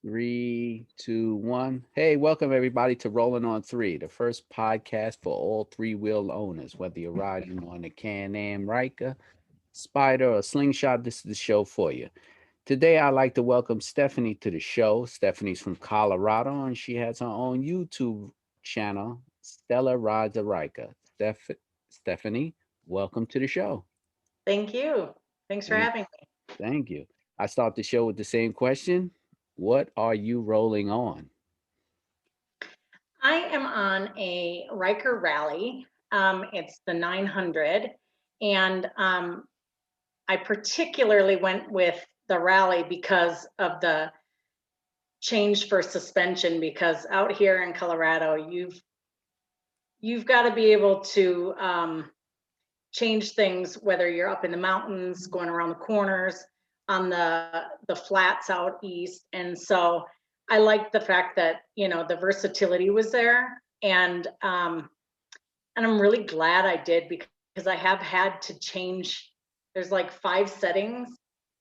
Three, two, one. Hey, welcome everybody to Rolling on Three, the first podcast for all three-wheel owners. Whether you're riding on a Can Am Ryker, Spider, or Slingshot, this is the show for you. Today, I'd like to welcome Stephanie to the show. Stephanie's from Colorado, and she has her own YouTube channel, Stella Rides a Ryker. Stephanie, welcome to the show. Thank you. Thanks for Thank, having me. thank you. I start the show with the same question. What are you rolling on? I am on a Riker rally. It's the 900, and I particularly went with the rally because of the change for suspension. Because out here in Colorado, you've got to be able to change things, whether you're up in the mountains, going around the corners, on the flats out east. And so I liked the fact that, the versatility was there. And I'm really glad I did, because I have had to change. There's like 5 settings,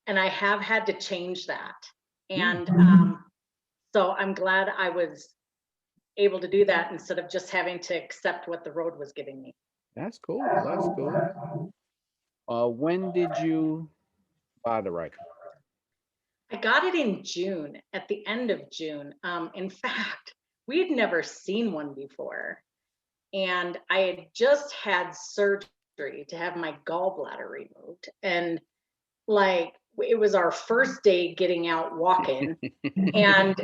and I have had to change that. Hmm, And so I'm glad I was able to do that instead of just having to accept what the road was giving me. that's cool. That's cool. When did you buy the Riker? I got it in June, at the end of June. In fact, we had never seen one before. And I had just had surgery to have my gallbladder removed. And like, it was our first day getting out walking. And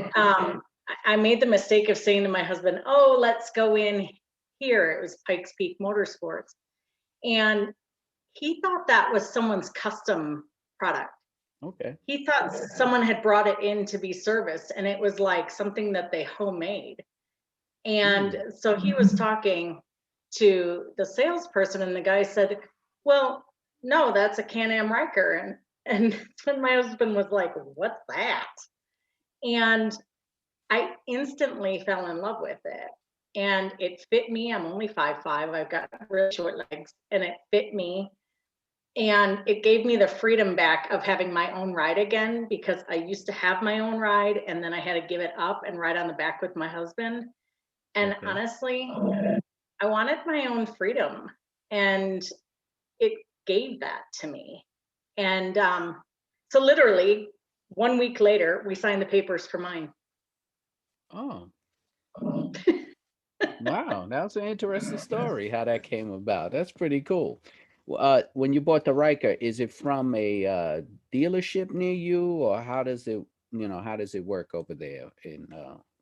I made the mistake of saying to my husband, "Oh, let's go in here." It was Pikes Peak Motorsports. And he thought that was someone's custom product. Okay. He thought someone had brought it in to be serviced, and it was like something that they homemade. And Hmm. so he was talking to the salesperson, and the guy said, "Well, no, that's a Can Am Ryker." And then my husband was like, "What's that?" And I instantly fell in love with it. And it fit me. I'm only 5'5". I've got really short legs, and it fit me. And it gave me the freedom back of having my own ride again, because I used to have my own ride, and then I had to give it up and ride on the back with my husband. And Okay. honestly, I wanted my own freedom, and it gave that to me. And so literally 1 week later, we signed the papers for mine. Oh, wow. That's an interesting story how that came about. That's pretty cool. When you bought the Riker, is it from a dealership near you, or how does it work over there in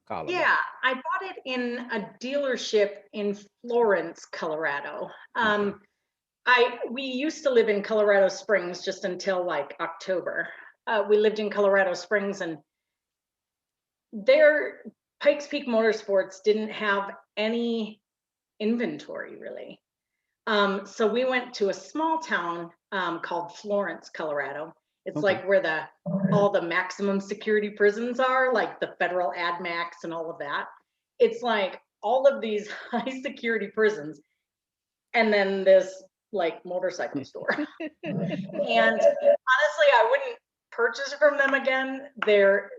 Colorado? Yeah, I bought it in a dealership in Florence, Colorado. Okay. We used to live in Colorado Springs just until like October. We lived in Colorado Springs, and their Pikes Peak Motorsports didn't have any inventory really. So we went to a small town called Florence, Colorado. It's Okay. like where all the maximum security prisons are, like the federal ad max and all of that. It's like all of these high security prisons, and then this like motorcycle store. And honestly, I wouldn't purchase from them again. Their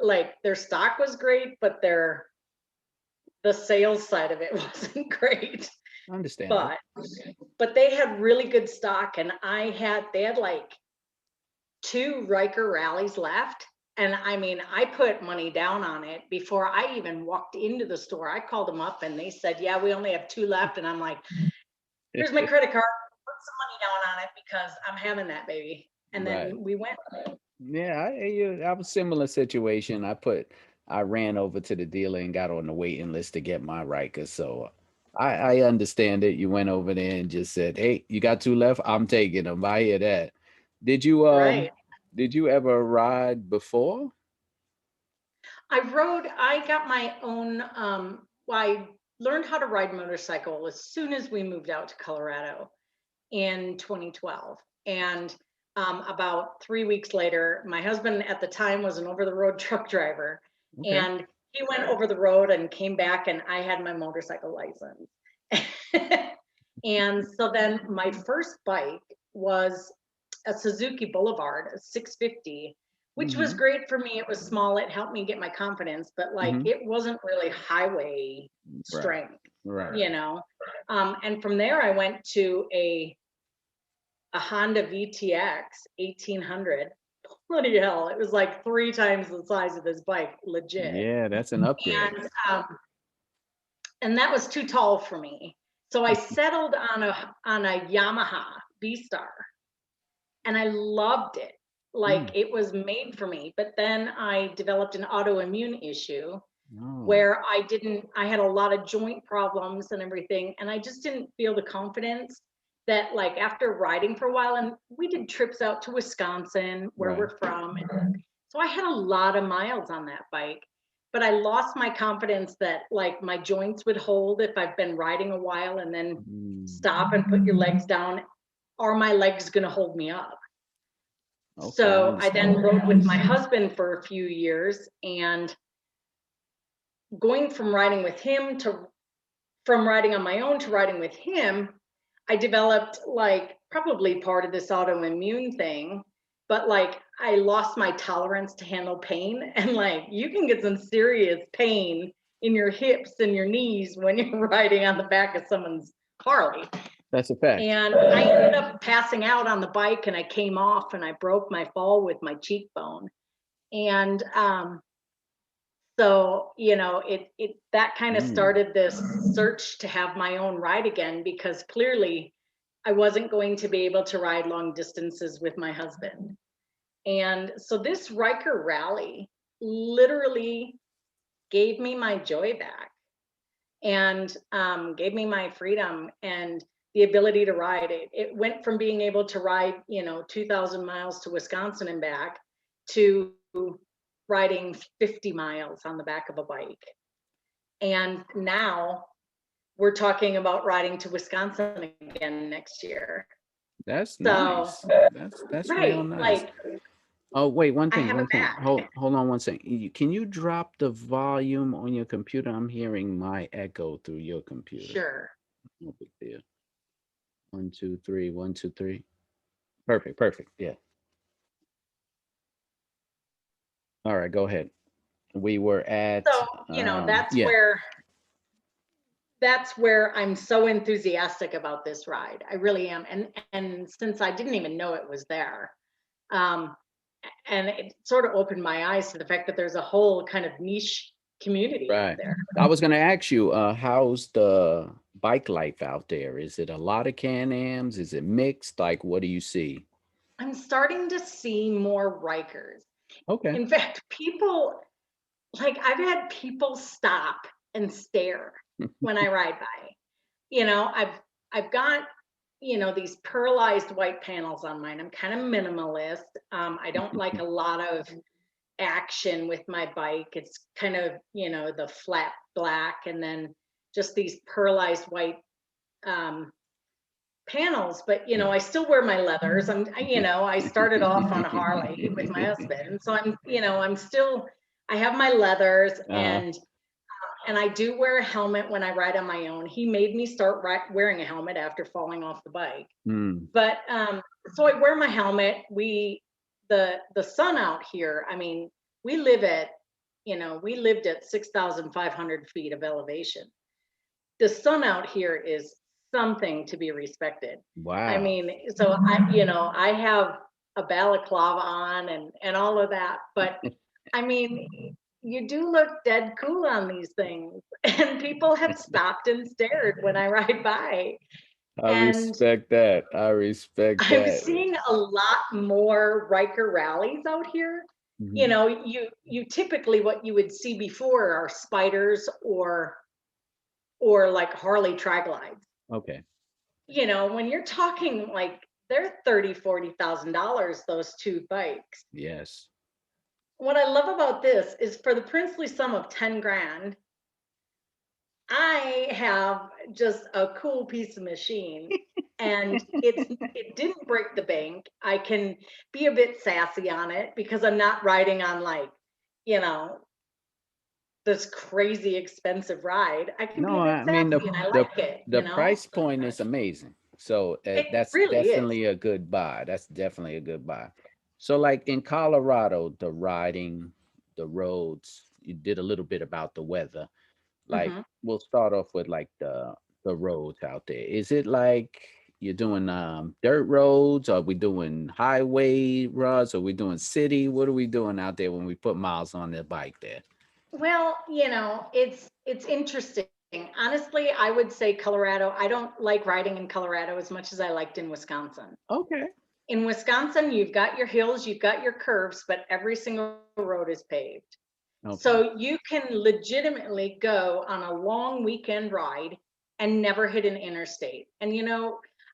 stock was great, but the sales side of it wasn't great. Understandable. But they had really good stock, and they had like 2 Riker rallies left. And I mean, I put money down on it before I even walked into the store. I called them up, and they said, "Yeah, we only have 2 left." And I'm like, "Here's my credit card. Put some money down on it, because I'm having that baby." And Right. then we went. Yeah, I was similar situation. I ran over to the dealer and got on the waiting list to get my Riker. So I understand it. You went over there and just said, "Hey, you got two left? I'm taking them." I hear that. Did you Right. did you ever ride before? I got my own, well, I learned how to ride motorcycle as soon as we moved out to Colorado in 2012. And about 3 weeks later, my husband at the time was an over the road truck driver. Okay. And he went over the road and came back, and I had my motorcycle license. And so then my first bike was a Suzuki Boulevard, a 650, which was great for me. It was small. It helped me get my confidence, but like it wasn't really highway Right. strength, Right. you know. And from there, I went to a Honda VTX 1800. Bloody hell, it was like 3 times the size of this bike, legit. Yeah, that's an upgrade. And that was too tall for me. So I settled on a Yamaha V-Star, and I loved it. Like it was made for me. But then I developed an autoimmune issue where I had a lot of joint problems and everything, and I just didn't feel the confidence that, like, after riding for a while, and we did trips out to Wisconsin where we're from, and so I had a lot of miles on that bike, but I lost my confidence that like my joints would hold if I've been riding a while and then stop and put your legs down. Are my legs going to hold me up? Okay, so I then rode with my husband for a few years, and going from riding with him to from riding on my own to riding with him, I developed like probably part of this autoimmune thing, but like I lost my tolerance to handle pain, and like you can get some serious pain in your hips and your knees when you're riding on the back of someone's Harley. That's a fact. And I ended up passing out on the bike, and I came off and I broke my fall with my cheekbone. And so, you know, it that kind of started this search to have my own ride again, because clearly I wasn't going to be able to ride long distances with my husband. And so this Ryker Rally literally gave me my joy back, and gave me my freedom and the ability to ride. It went from being able to ride, you know, 2,000 miles to Wisconsin and back to riding 50 miles on the back of a bike. And now we're talking about riding to Wisconsin again next year. That's nice. That's right, real nice. Like, oh, wait, one thing. Hold on one second. Can you drop the volume on your computer? I'm hearing my echo through your computer. Sure. No big deal. 1, 2, 3, 1, 2, 3. Perfect. Yeah. All right, go ahead. We were at. So, you know, that's where I'm so enthusiastic about this ride. I really am. And since I didn't even know it was there, and it sort of opened my eyes to the fact that there's a whole kind of niche community out there. I was going to ask you, how's the bike life out there? Is it a lot of Can-Ams? Is it mixed? Like, what do you see? I'm starting to see more Rykers. Okay. In fact, people, like, I've had people stop and stare when I ride by. You know, I've got, you know, these pearlized white panels on mine. I'm kind of minimalist. I don't like a lot of action with my bike. It's kind of, you know, the flat black and then just these pearlized white panels. But, you know, I still wear my leathers. You know, I started off on a Harley with my husband. So I'm, you know, I have my leathers, and I do wear a helmet when I ride on my own. He made me start wearing a helmet after falling off the bike. But so I wear my helmet. The sun out here, I mean, we lived at 6,500 feet of elevation. The sun out here is something to be respected. Wow. I mean, so I have a balaclava on and all of that, but I mean, you do look dead cool on these things, and people have stopped and stared when I ride by. I respect that. I'm seeing a lot more Ryker rallies out here. You know, you typically, what you would see before are spiders or like Harley tri-glides. Okay. You know, when you're talking like they're $30,000-$40,000, those two bikes. Yes. What I love about this is, for the princely sum of 10 grand, I have just a cool piece of machine, and it didn't break the bank. I can be a bit sassy on it because I'm not riding on, like, you know, this crazy expensive ride. I can be a bit sassy, and I like it. The price point is amazing. So that's really definitely a good buy. That's definitely a good buy. So like in Colorado, the riding, the roads, you did a little bit about the weather. Like Hmm. we'll start off with like the roads out there. Is it like you're doing dirt roads? Are we doing highway roads? Are we doing city? What are we doing out there when we put miles on the bike there? Well, it's interesting. Honestly, I would say Colorado. I don't like riding in Colorado as much as I liked in Wisconsin. Okay. In Wisconsin, you've got your hills, you've got your curves, but every single road is paved. Okay. So you can legitimately go on a long weekend ride and never hit an interstate. And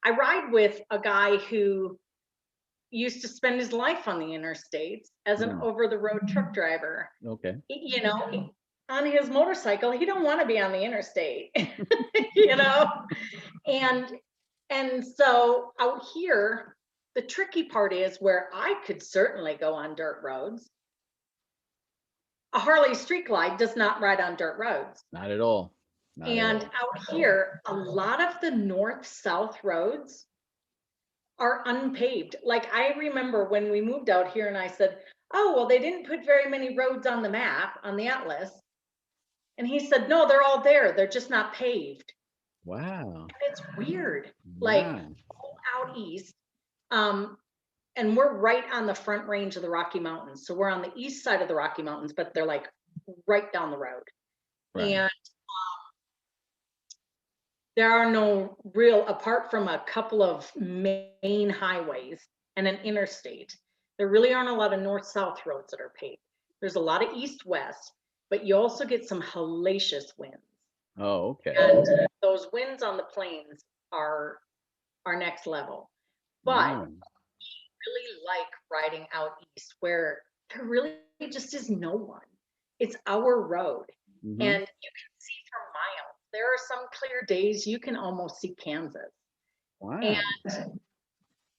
I ride with a guy who used to spend his life on the interstates as an Mm, over the road truck driver. okay. On his motorcycle, he don't want to be on the interstate, you know? And so out here, the tricky part is where I could certainly go on dirt roads. A Harley Street Glide does not ride on dirt roads. Not at all. Not at And all. out here, a lot of the north-south roads are unpaved. Like I remember when we moved out here and I said, "Oh, well, they didn't put very many roads on the map, on the atlas." And he said, "No, they're all there. They're just not paved." Wow. And it's weird. Like Wow. out east, um, and we're right on the front range of the Rocky Mountains. So we're on the east side of the Rocky Mountains, but they're like right down the road. Right. And there are no real, apart from a couple of main highways and an interstate, there really aren't a lot of north-south roads that are paved. There's a lot of east-west, but you also get some hellacious winds. Oh, okay. And those winds on the plains are next level. But Wow. really like riding out east where there really just is no one. It's our road. Hmm. And you can see for miles. There are some clear days you can almost see Kansas. And Wow.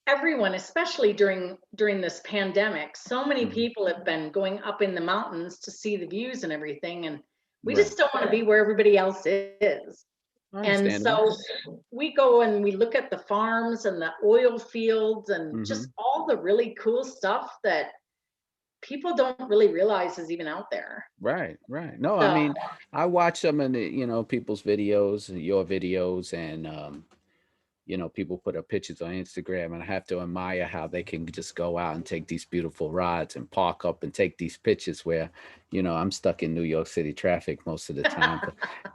everyone, especially during this pandemic, so many Mhm. people have been going up in the mountains to see the views and everything. And we Right. just don't want to be where everybody else is. And Understandable. so we go and we look at the farms and the oil fields and Hmm. just all the really cool stuff that people don't really realize is even out there. Right, right. No, I So, mean, I watch some of the, people's videos, your videos, and people put up pictures on Instagram, and I have to admire how they can just go out and take these beautiful rides and park up and take these pictures where, I'm stuck in New York City traffic most of the time,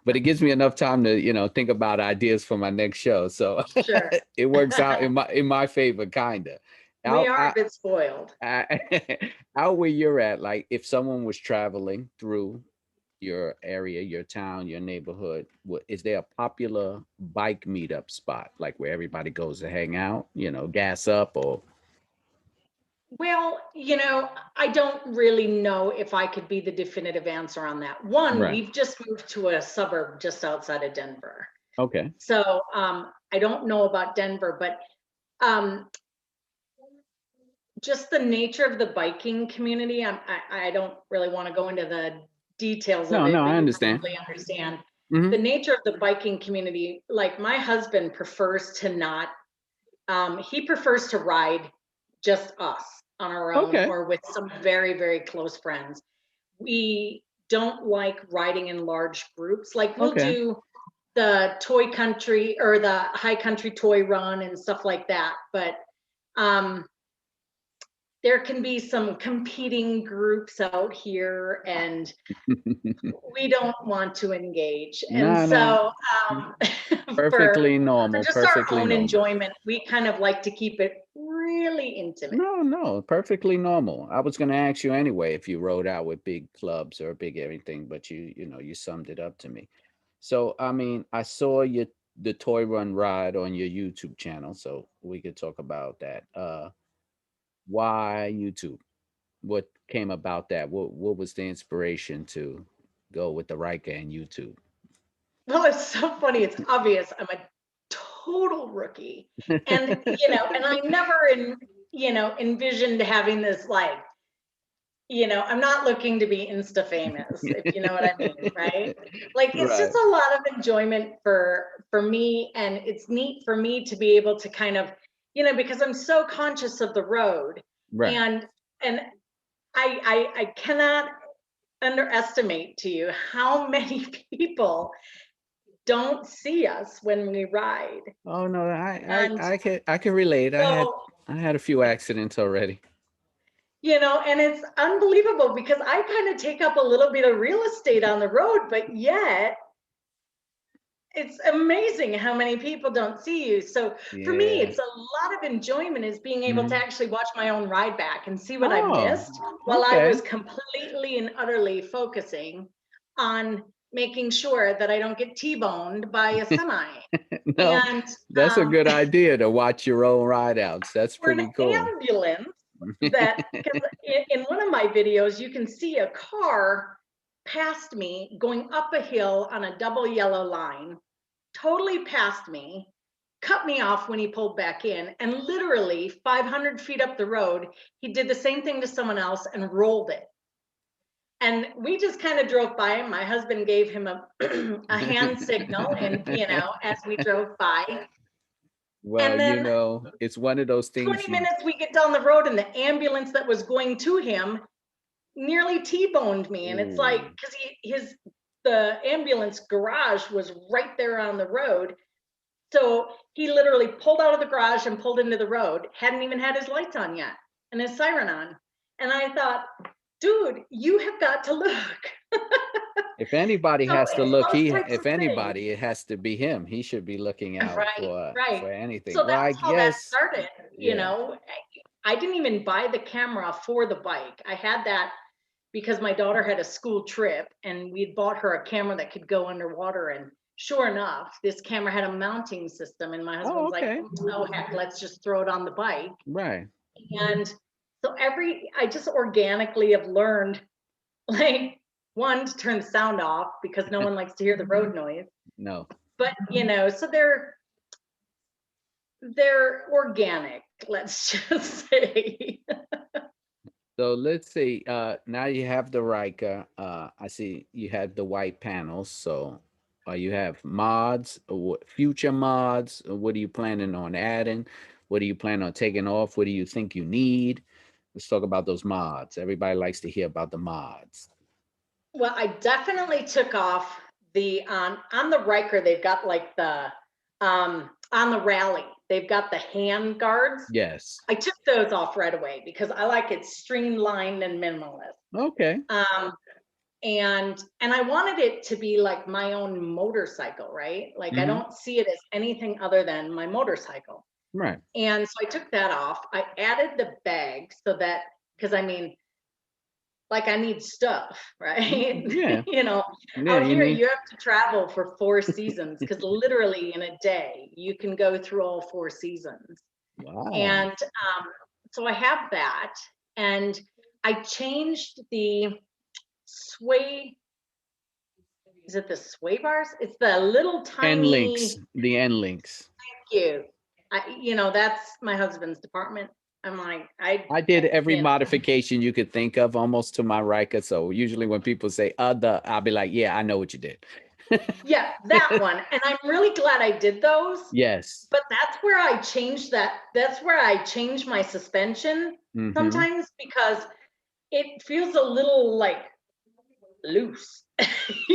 but it gives me enough time to, think about ideas for my next show. So sure. it works out in my favor, kinda. We Out, are a out, bit spoiled. out where you're at, like if someone was traveling through your area, your town, your neighborhood, is there a popular bike meetup spot, like where everybody goes to hang out, gas up or? Well, I don't really know if I could be the definitive answer on that. One, Right. we've just moved to a suburb just outside of Denver. Okay. So I don't know about Denver, but um, just the nature of the biking community, I don't really want to go into the details of No, no, it, but I you understand. probably understand. Hmm. The nature of the biking community, like my husband prefers to not, he prefers to ride just us on our own Okay. or with some very, very close friends. We don't like riding in large groups. Like we'll Okay. do the toy country or the high country toy run and stuff like that. But um, there can be some competing groups out here and we don't want to engage. And No, no. so for Perfectly for normal. just our Perfectly own normal. enjoyment, we kind of like to keep it really intimate. No, no, perfectly normal. I was going to ask you anyway if you rode out with big clubs or big everything, but you summed it up to me. So, I mean, I saw the toy run ride on your YouTube channel, so we could talk about that. Why YouTube? What came about that? What was the inspiration to go with the Riker and YouTube? Well, it's so funny. It's obvious I'm a total rookie. And, and I never envisioned having this like, I'm not looking to be Insta famous, if you know what I mean, right? Like it's just Right. a lot of enjoyment for me. And it's neat for me to be able to kind of, because I'm so conscious of the road. Right. And I cannot underestimate to you how many people don't see us when we ride. Oh no, And I can relate. so, I had a few accidents already. and it's unbelievable because I kind of take up a little bit of real estate on the road, but yet it's amazing how many people don't see you. So for me, Yeah. it's a lot of enjoyment is being able to Mhm. actually watch my own ride back and see what I Oh, missed while I okay. was completely and utterly focusing on making sure that I don't get T-boned by a semi. No, And that's a um, good idea to watch your own ride outs. That's for an pretty cool. ambulance that, because in one of my videos, you can see a car past me going up a hill on a double yellow line, totally past me, cut me off when he pulled back in, and literally 500 feet up the road, he did the same thing to someone else and rolled it. And we just kind of drove by him. My husband gave him a, a hand signal, and as we drove by. Well, And then it's one of those things 20 minutes we get down the road, and the ambulance that was going to him nearly T-boned me. And it's like, Ooh. because the ambulance garage was right there on the road. So he literally pulled out of the garage and pulled into the road, hadn't even had his lights on yet and his siren on. And I thought, dude, you have got to look. If anybody So has to it's look, those types of if things. anybody, it has to be him. He should be looking out Right, right. for anything. So Well, I that's how that guess, started. yeah. I didn't even buy the camera for the bike. I had that because my daughter had a school trip and we'd bought her a camera that could go underwater. And sure enough, this camera had a mounting system. And my Oh, husband's like, okay. oh, heck, let's just throw it on the bike. Right. And so I just organically have learned, like, one, to turn the sound off because no one likes to hear the road noise. No. But, so they're organic, let's just say. So let's see. Now you have the Riker. I see you have the white panels. So, you have mods, future mods. What are you planning on adding? What do you plan on taking off? What do you think you need? Let's talk about those mods. Everybody likes to hear about the mods. Well, I definitely took off the on the Riker, they've got like the on the Rally, they've got the hand guards. Yes. I took those off right away because I like it streamlined and minimalist. Okay. Um, and I wanted it to be like my own motorcycle, right? Like I Hmm. don't see it as anything other than my motorcycle. Right. And so I took that off. I added the bag so that, because I mean, like I need stuff, right? Yeah. Yeah. Out You here need. you have to travel for 4 seasons because literally in a day you can go through all 4 seasons. Wow. And so I have that, and I changed the sway. Is it the sway bars? It's the little End links. tiny. The end links. Thank you. That's my husband's department. I'm like, I did every you know, modification you could think of almost to my Riker. So usually when people say other, I'll be like, yeah, I know what you did. yeah, that one. And I'm really glad I did those. Yes. But that's where I changed that. That's where I changed my suspension Mm-hmm. sometimes because it feels a little like loose. And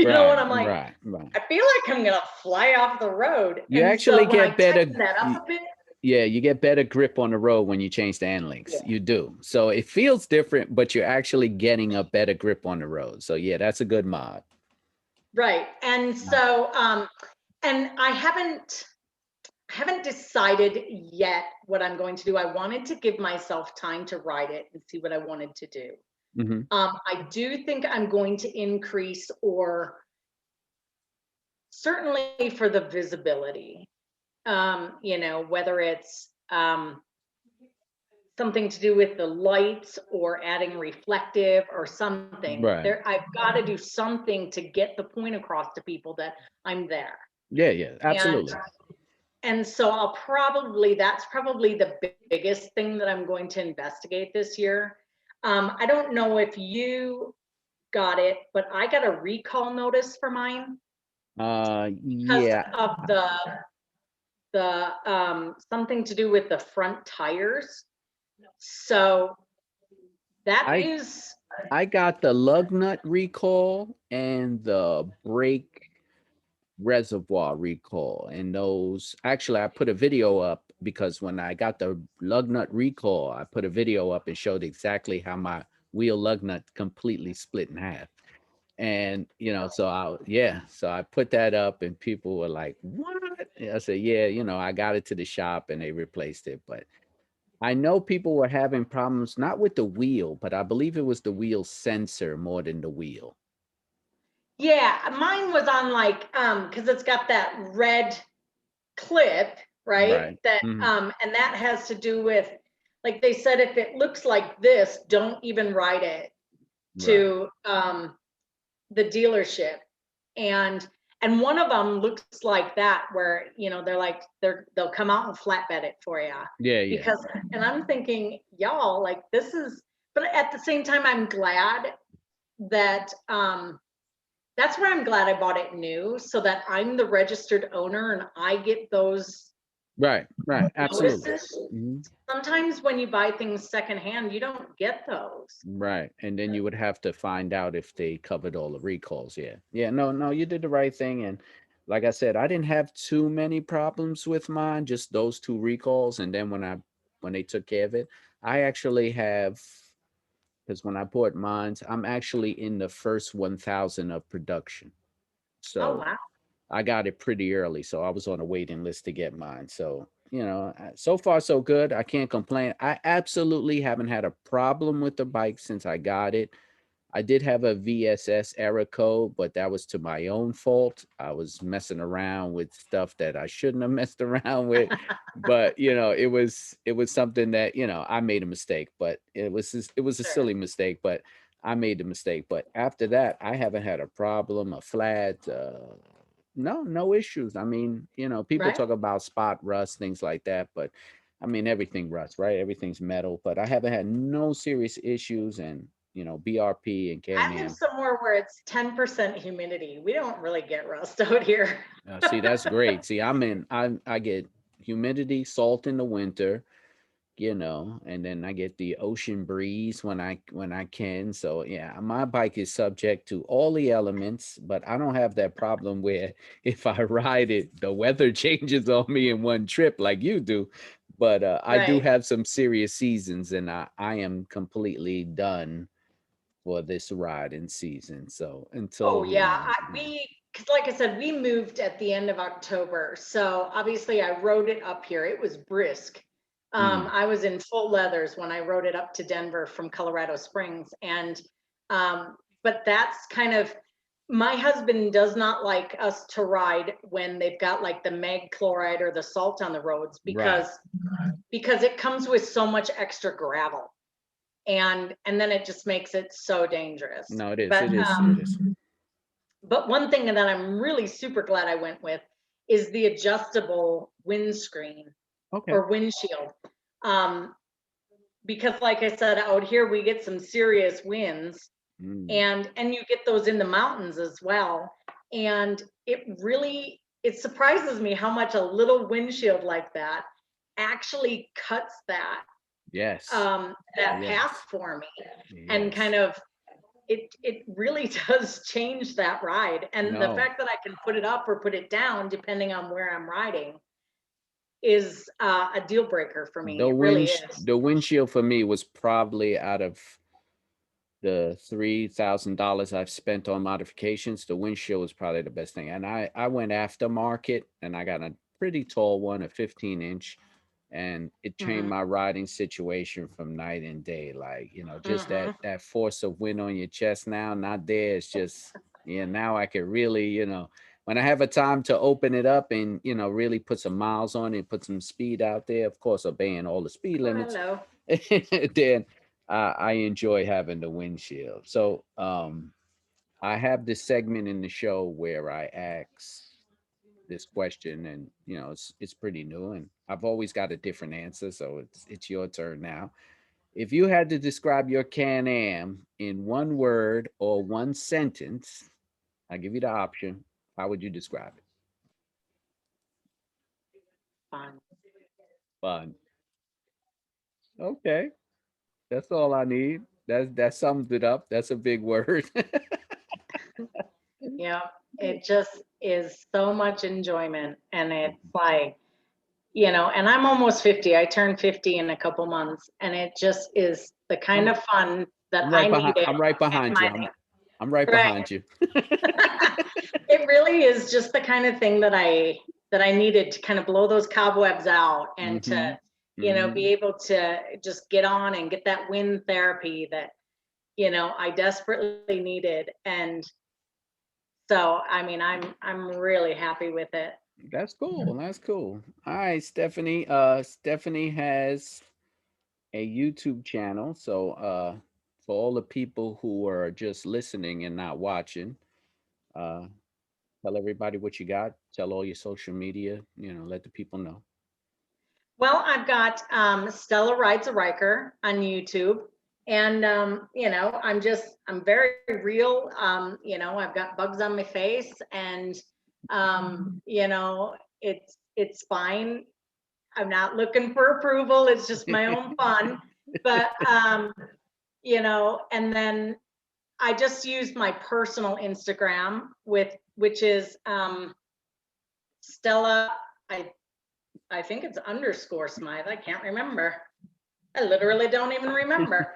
Right, I'm like, right, right. I feel like I'm gonna fly off the road. You And actually so when I get better. tighten that up a bit, Yeah, you get better grip on the road when you change the end links. yeah, You do. So it feels different, but you're actually getting a better grip on the road. So yeah, that's a good mod. right. And so and I haven't decided yet what I'm going to do. I wanted to give myself time to ride it and see what I wanted to do. Mm-hmm. I do think I'm going to increase, or certainly for the visibility, whether it's something to do with the lights or adding reflective or something. Right. I've got to do something to get the point across to people that I'm there. Yeah, yeah, And absolutely. so that's probably the biggest thing that I'm going to investigate this year. I don't know if you got it, but I got a recall notice for mine because Yeah. of the something to do with the front tires. So That I is, I got the lug nut recall and the brake reservoir recall, and those actually I put a video up because when I got the lug nut recall, I put a video up and showed exactly how my wheel lug nut completely split in half. And so I put that up and people were like, what? And I said, yeah, I got it to the shop and they replaced it. But I know people were having problems not with the wheel, but I believe it was the wheel sensor more than the wheel. yeah, mine was on like, because it's got that red clip, right? Right. That, Mhm. and that has to do with, like they said, if it looks like this, don't even ride it Right. to the dealership. And and one of them looks like that, where they're like they'll come out and flatbed it for you, Yeah, yeah. because, and I'm thinking, y'all, like, this is, but at the same time I'm glad that that's where I'm glad I bought it new, so that I'm the registered owner and I get those Right, right. Absolutely. notices. Mhm. Sometimes when you buy things secondhand, you don't get those. Right. And then you would have to find out if they covered all the recalls. Yeah. Yeah. No, no, you did the right thing. And like I said, I didn't have too many problems with mine, just those two recalls. And then when they took care of it, I actually have, because when I bought mines, I'm actually in the first 1,000 of production. Oh, So wow. I got it pretty early, so I was on a waiting list to get mine. So, so far so good. I can't complain. I absolutely haven't had a problem with the bike since I got it. I did have a VSS error code, but that was to my own fault. I was messing around with stuff that I shouldn't have messed around with. But it was something that, I made a mistake, but it was a Sure. silly mistake, but I made the mistake. But after that, I haven't had a problem, a flat, no issues. I mean, people Right. talk about spot rust, things like that, but I mean, everything rusts, right? Everything's metal, but I haven't had no serious issues. And BRP and I live Can-Am. somewhere where it's 10% humidity. We don't really get rust out here. See, that's great. See, I get humidity, salt in the winter, and then I get the ocean breeze when I can. So yeah, my bike is subject to all the elements, but I don't have that problem where if I ride it, the weather changes on me in one trip like you do. But I do Right. have some serious seasons, and I am completely done for this riding season. So Oh, until yeah. Because like I said, we moved at the end of October. So obviously I rode it up here. It was brisk. mm, I was in full leathers when I rode it up to Denver from Colorado Springs. But that's kind of, my husband does not like us to ride when they've got like the mag chloride or the salt on the roads, right. because it comes with so much extra gravel, and then it just makes it so dangerous. No, it is. But It is. It is. one thing that I'm really super glad I went with is the adjustable windscreen Okay. or windshield. Um, because like I said, out here we get some serious winds, Mm, and you get those in the mountains as well. And it surprises me how much a little windshield like that actually cuts yes. that path Yes. for me, and Yes. kind of, it really does change that ride. And the No. fact that I can put it up or put it down depending on where I'm riding is a deal breaker for me. It really is. The windshield for me was probably out of the $3,000 I've spent on modifications. The windshield was probably the best thing. And I went aftermarket and I got a pretty tall one, a 15-inch, and it changed Hmm. my riding situation from night and day. Like, just that Hmm. that force of wind on your chest now, not there. It's just, yeah, now I can really, when I have a time to open it up and, really put some miles on it, put some speed out there, of course, obeying all the speed Oh, limits, hello. then I enjoy having the windshield. So I have this segment in the show where I ask this question, and it's pretty new, and I've always got a different answer. So it's your turn now. If you had to describe your Can-Am in one word or one sentence, I give you the option. How would you describe it? Fun. Fun. Okay, that's all I need. That sums it up. That's a big word. Yeah, it just is so much enjoyment. And it's like, and I'm almost 50. I turned 50 in a couple months, and it just is the kind I'm of fun that I'm I right behind. needed I'm right in behind you. my I'm right right. behind you. It really is just the kind of thing that I needed to kind of blow those cobwebs out and to, Hmm. Hmm. be able to just get on and get that wind therapy that, I desperately needed. And so, I mean, I'm really happy with it. That's cool. That's cool. All right, Stephanie. Stephanie has a YouTube channel. So, for all the people who are just listening and not watching, uh, tell everybody what you got. Tell all your social media. Let the people know. Well, I've got Stella Rides a Riker on YouTube. And, I'm very real. I've got bugs on my face, and, it's fine. I'm not looking for approval. It's just my own fun. But, and then I just used my personal Instagram which is Stella. I I think it's underscore Smythe. I can't remember. I literally don't even remember.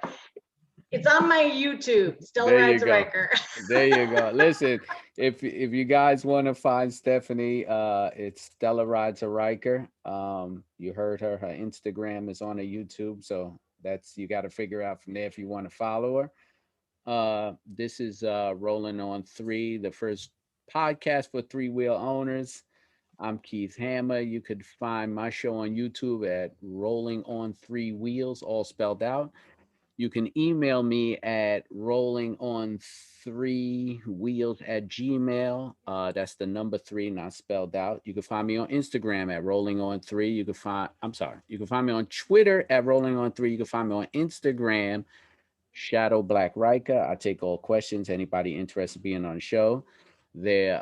It's on my YouTube. Stella There you Rides a go. Riker. There you go. Listen, if you guys want to find Stephanie, it's Stella Rides a Riker. You heard her. Her Instagram is on her YouTube, so that's you got to figure out from there if you want to follow her. This is Rolling on Three, the first podcast for three wheel owners. I'm Keith Hammer. You could find my show on YouTube at Rolling on Three Wheels, all spelled out. You can email me at rollingon3wheels at gmail. That's the number three, not spelled out. You can find me on Instagram at rollingon3. You can find me on Twitter at rollingon3. You can find me on Instagram, Shadow Black Riker. I take all questions. Anybody interested in being on the show. There,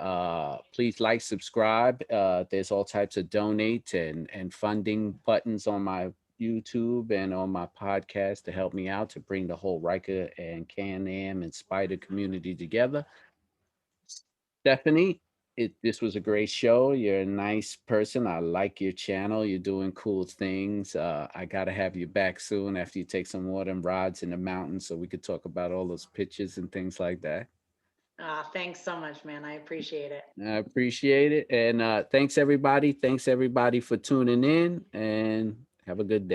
please like, subscribe. There's all types of donate and funding buttons on my YouTube and on my podcast to help me out to bring the whole Riker and Can Am and Spider community together. Stephanie, this was a great show. You're a nice person. I like your channel. You're doing cool things. I gotta have you back soon after you take some more of them rides in the mountains so we could talk about all those pictures and things like that. Thanks so much, man. I appreciate it. I appreciate it. And thanks everybody. Thanks everybody for tuning in and have a good day.